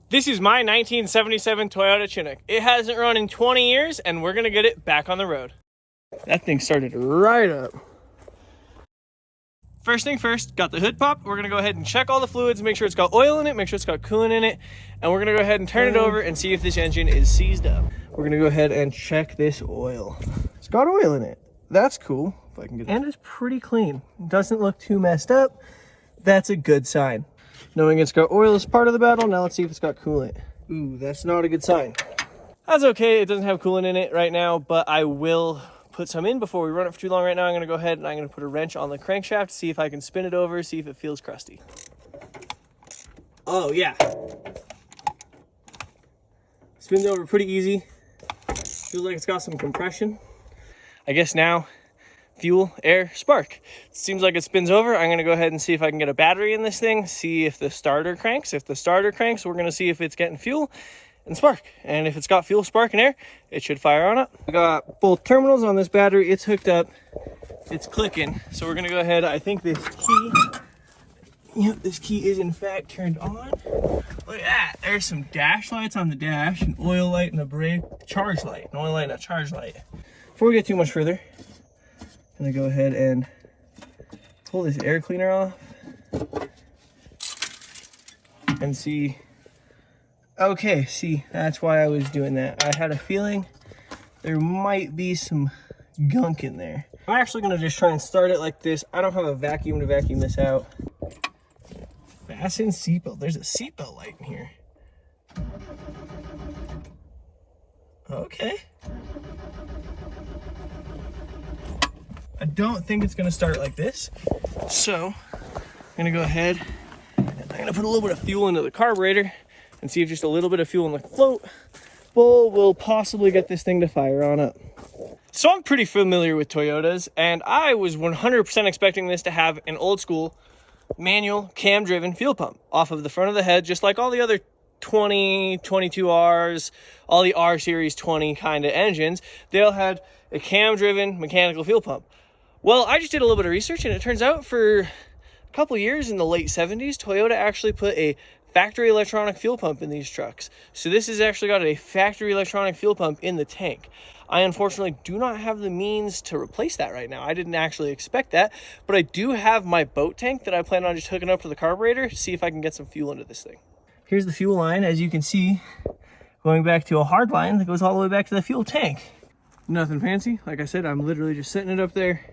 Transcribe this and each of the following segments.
This is my 1977 Toyota Chinook. It hasn't run in 20 years, and we're gonna get it back on the road. That thing started right up. First thing first, got the hood popped. We're gonna go ahead and check all the fluids, make sure it's got oil in it, make sure it's got coolant in it, and we're gonna go ahead and turn it over and see if this engine is seized up. We're gonna go ahead and check this oil. It's got oil in it. That's cool. If I can get it. And it's pretty clean. It doesn't look too messed up. That's a good sign. Knowing it's got oil is part of the battle. Now let's see if it's got coolant. Ooh, that's not a good sign. That's okay. It doesn't have coolant in it right now, but I will put some in before we run it for too long. Right now I'm going to go ahead and I'm going to put a wrench on the crankshaft, see if I can spin it over, see if it feels crusty. Oh yeah, spins over pretty easy. Feels like it's got some compression. I guess now fuel, air, spark. Seems like it spins over. I'm going to go ahead and see if I can get a battery in this thing, see if the starter cranks. If the starter cranks, we're going to see if it's getting fuel and spark. And if it's got fuel, spark, and air, it should fire on up. We got both terminals on this battery. It's hooked up. It's clicking. So we're going to go ahead. I think this key, yep, this key is in fact turned on. Look at that. There's some dash lights on the dash, an oil light and a brake, charge light, an oil light and a charge light. Before we get too much further, I'm gonna go ahead and pull this air cleaner off and see. Okay, see, that's why I was doing that. I had a feeling there might be some gunk in there. I'm actually gonna just try and start it like this. I don't have a vacuum to vacuum this out. Fasten seatbelt. There's a seatbelt light in here. Okay. I don't think it's gonna start like this. So I'm gonna go ahead and I'm gonna put a little bit of fuel into the carburetor and see if just a little bit of fuel in the float bowl will possibly get this thing to fire on up. So I'm pretty familiar with Toyotas, and I was 100% expecting this to have an old school manual cam driven fuel pump off of the front of the head, just like all the other 20, 22Rs, all the R series 20 kind of engines. They all had a cam driven mechanical fuel pump. Well, I just did a little bit of research, and it turns out for a couple years in the late 70s, Toyota actually put a factory electronic fuel pump in these trucks. So this has actually got a factory electronic fuel pump in the tank. I unfortunately do not have the means to replace that right now. I didn't actually expect that, but I do have my boat tank that I plan on just hooking up to the carburetor to see if I can get some fuel into this thing. Here's the fuel line, as you can see, going back to a hard line that goes all the way back to the fuel tank. Nothing fancy. Like I said, I'm literally just setting it up there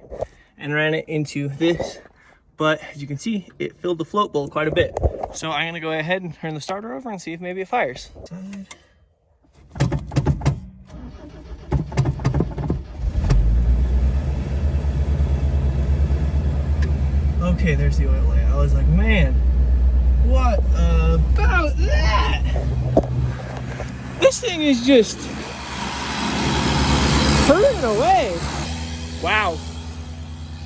and ran it into this. But as you can see, it filled the float bowl quite a bit. So I'm gonna go ahead and turn the starter over and see if maybe it fires. Okay, there's the oil light. I was like, man, what about that? This thing is just purring away. Wow.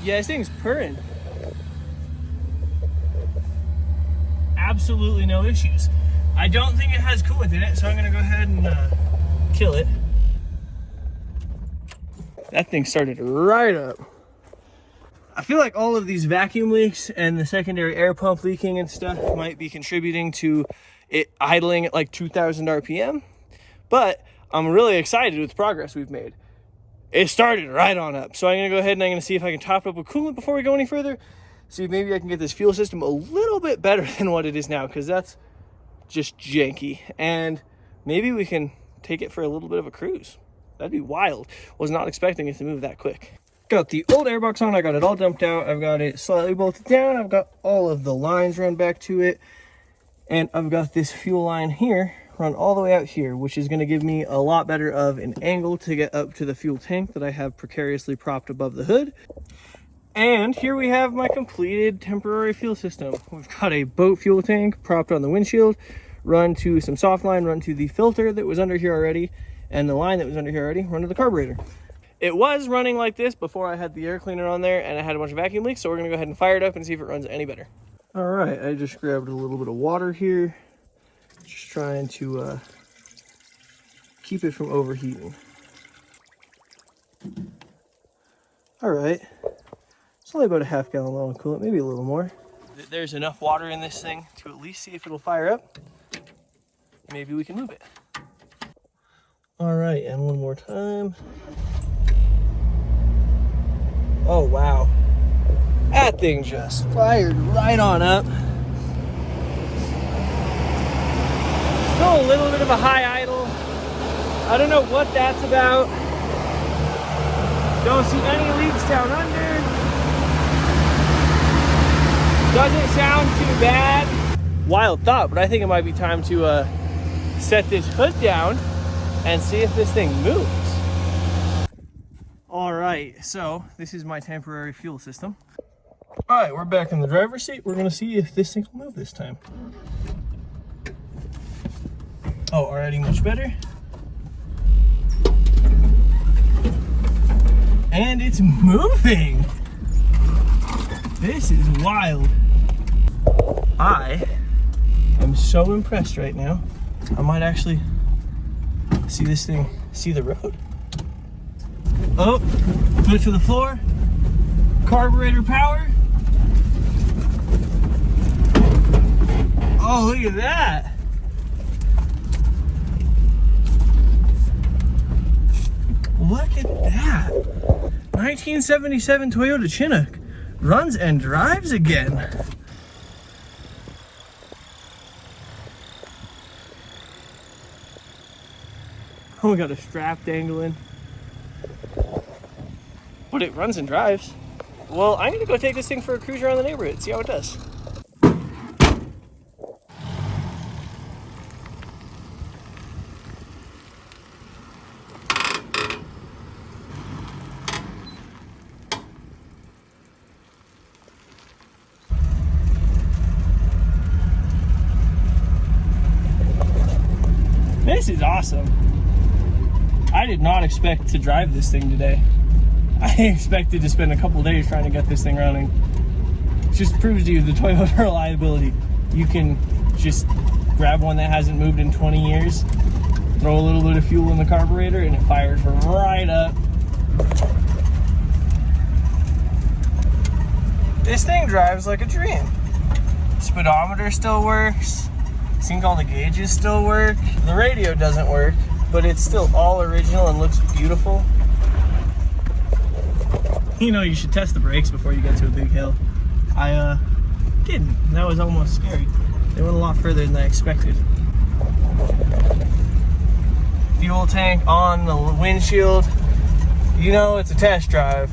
Yeah, this thing's purring. Absolutely no issues. I don't think it has coolant in it, so I'm gonna go ahead and kill it. That thing started right up. I feel like all of these vacuum leaks and the secondary air pump leaking and stuff might be contributing to it idling at like 2,000 RPM, but I'm really excited with the progress we've made. It started right on up. So I'm gonna go ahead and I'm gonna see if I can top it up with coolant before we go any further. See if maybe I can get this fuel system a little bit better than what it is now, because that's just janky. And maybe we can take it for a little bit of a cruise. That'd be wild. Was not expecting it to move that quick. Got the old airbox on, I got it all dumped out. I've got it slightly bolted down. I've got all of the lines run back to it. And I've got this fuel line here run all the way out here, which is gonna give me a lot better of an angle to get up to the fuel tank that I have precariously propped above the hood. And here we have my completed temporary fuel system. We've got a boat fuel tank propped on the windshield, run to some soft line, run to the filter that was under here already, and the line that was under here already, run to the carburetor. It was running like this before I had the air cleaner on there and I had a bunch of vacuum leaks, so we're gonna go ahead and fire it up and see if it runs any better. All right, I just grabbed a little bit of water here. Just trying to keep it from overheating. All right, it's only about a half gallon low on coolant, maybe a little more. There's enough water in this thing to at least see if it'll fire up. maybe we can move it. All right, and one more time. Oh, wow. That thing just fired right on up. Still a little bit of a high idle. I don't know what that's about. Don't see any leaks down under. Doesn't sound too bad. Wild thought, but I think it might be time to set this hood down and see if this thing moves. All right, so this is my temporary fuel system. All right, we're back in the driver's seat. We're gonna see if this thing will move this time. Oh, already much better. And it's moving. This is wild. I am so impressed right now. I might actually see this thing, see the road. Oh, foot to the floor. Carburetor power. Oh, look at that. Look at that. 1977 Toyota Chinook runs and drives again. Oh, we got a strap dangling. But it runs and drives. Well, I'm gonna go take this thing for a cruise around the neighborhood, see how it does. This is awesome. I did not expect to drive this thing today. I expected to spend a couple days trying to get this thing running. It just proves to you the Toyota reliability. You can just grab one that hasn't moved in 20 years, throw a little bit of fuel in the carburetor, and it fires right up. This thing drives like a dream. Speedometer still works. I think all the gauges still work. The radio doesn't work, but it's still all original and looks beautiful. You know, you should test the brakes before you get to a big hill. I didn't. That was almost scary. They went a lot further than I expected. Fuel tank on the windshield. You know, it's a test drive.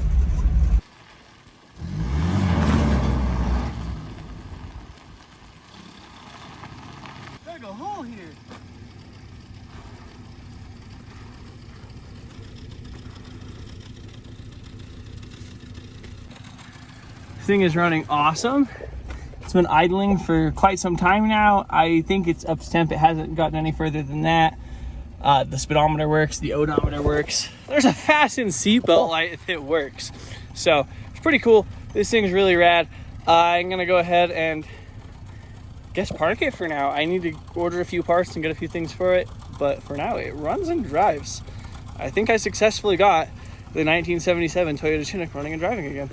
There's a hole here. Thing is running awesome. It's been idling for quite some time now. I think it's up to temp. It hasn't gotten any further than that. The speedometer works, the odometer works. There's a fasten seatbelt light that works. So it's pretty cool. This thing's really rad. I'm gonna go ahead and guess park it for now. I need to order a few parts and get a few things for it, but for now it runs and drives. I think I successfully got the 1977 Toyota Chinook running and driving again.